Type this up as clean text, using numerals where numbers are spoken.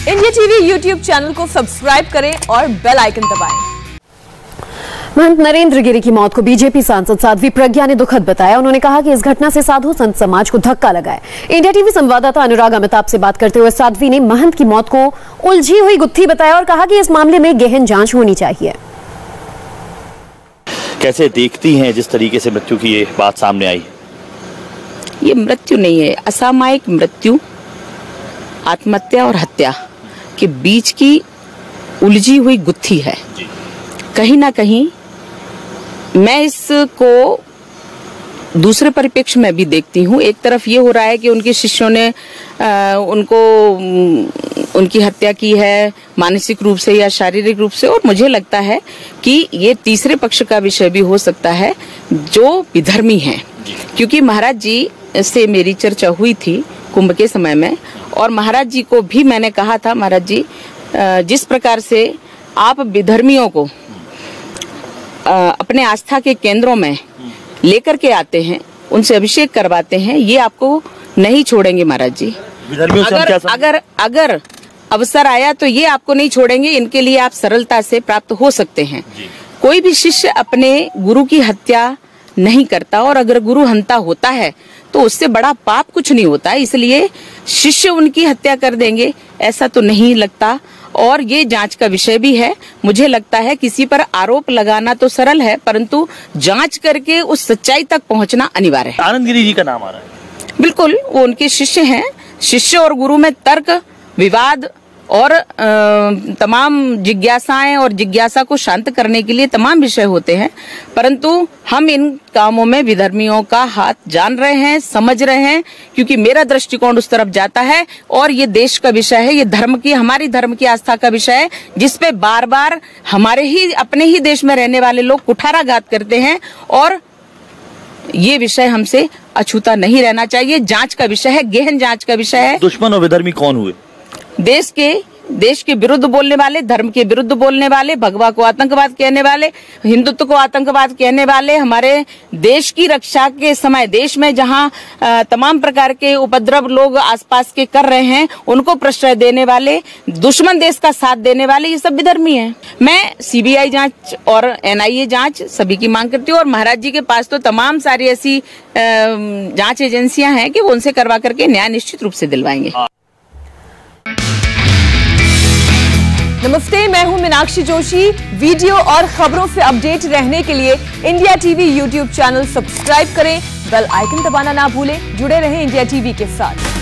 India TV YouTube channel को subscribe करें और बेल आइकन दबाएं। महंत नरेंद्र गिरि की मौत को बीजेपी सांसद साध्वी प्रज्ञा ने दुखद बताया। उन्होंने कहा कि इस घटना से साधु संत समाज को धक्का लगा है। इंडिया टीवी संवाददाता अनुराग अमिताभ से बात करते हुए साध्वी ने महंत की मौत को उलझी हुई गुत्थी बताया और कहा कि इस मामले में गहन जांच होनी चाहिए। कैसे देखती हैं जिस तरीके से मृत्यु की ये बात सामने आई? ये मृत्यु नहीं है, असामयिक मृत्यु, आत्महत्या और हत्या के बीच की उलझी हुई गुत्थी है। कहीं ना कहीं मैं इसको दूसरे परिप्रेक्ष्य में भी देखती हूँ। एक तरफ ये हो रहा है कि उनके शिष्यों ने उनकी हत्या की है मानसिक रूप से या शारीरिक रूप से, और मुझे लगता है कि ये तीसरे पक्ष का विषय भी हो सकता है जो विधर्मी हैं, क्योंकि महाराज जी से मेरी चर्चा हुई थी कुंभ के समय में, और महाराज जी को भी मैंने कहा था, महाराज जी जिस प्रकार से आप विधर्मियों को अपने आस्था के केंद्रों में लेकर के आते हैं, उनसे अभिषेक करवाते हैं, ये आपको नहीं छोड़ेंगे महाराज जी। अगर अवसर आया तो ये आपको नहीं छोड़ेंगे, इनके लिए आप सरलता से प्राप्त हो सकते हैं। कोई भी शिष्य अपने गुरु की हत्या नहीं करता, और अगर गुरु हंता होता है तो उससे बड़ा पाप कुछ नहीं होता, इसलिए शिष्य उनकी हत्या कर देंगे ऐसा तो नहीं लगता, और ये जांच का विषय भी है। मुझे लगता है किसी पर आरोप लगाना तो सरल है, परंतु जांच करके उस सच्चाई तक पहुंचना अनिवार्य है। आनंद गिरि जी का नाम आ रहा है। बिल्कुल, वो उनके शिष्य हैं। शिष्य और गुरु में तर्क, विवाद और तमाम जिज्ञासाएं और जिज्ञासा को शांत करने के लिए तमाम विषय होते हैं, परंतु हम इन कामों में विधर्मियों का हाथ जान रहे हैं, समझ रहे हैं, क्योंकि मेरा दृष्टिकोण उस तरफ जाता है, और ये देश का विषय है, ये धर्म की, हमारी धर्म की आस्था का विषय है, जिसपे बार बार हमारे ही अपने ही देश में रहने वाले लोग कुठाराघात करते हैं, और ये विषय हमसे अछूता नहीं रहना चाहिए। जांच का विषय है, गहन जांच का विषय है। दुश्मन और विधर्मी कौन हुए? देश के विरुद्ध बोलने वाले, धर्म के विरुद्ध बोलने वाले, भगवा को आतंकवाद कहने वाले, हिंदुत्व को आतंकवाद कहने वाले, हमारे देश की रक्षा के समय देश में जहां तमाम प्रकार के उपद्रव लोग आसपास के कर रहे हैं उनको प्रश्रय देने वाले, दुश्मन देश का साथ देने वाले, ये सब विधर्मी हैं। मैं सीबीआई जांच और एनआईए जांच सभी की मांग करती हूँ, और महाराज जी के पास तो तमाम सारी ऐसी जांच एजेंसियां हैं कि वो उनसे करवा करके न्याय निश्चित रूप से दिलवाएंगे। नमस्ते, मैं हूं मीनाक्षी जोशी। वीडियो और खबरों से अपडेट रहने के लिए India TV YouTube channel subscribe करें, बेल आइकन दबाना ना भूलें। जुड़े रहें इंडिया टीवी के साथ।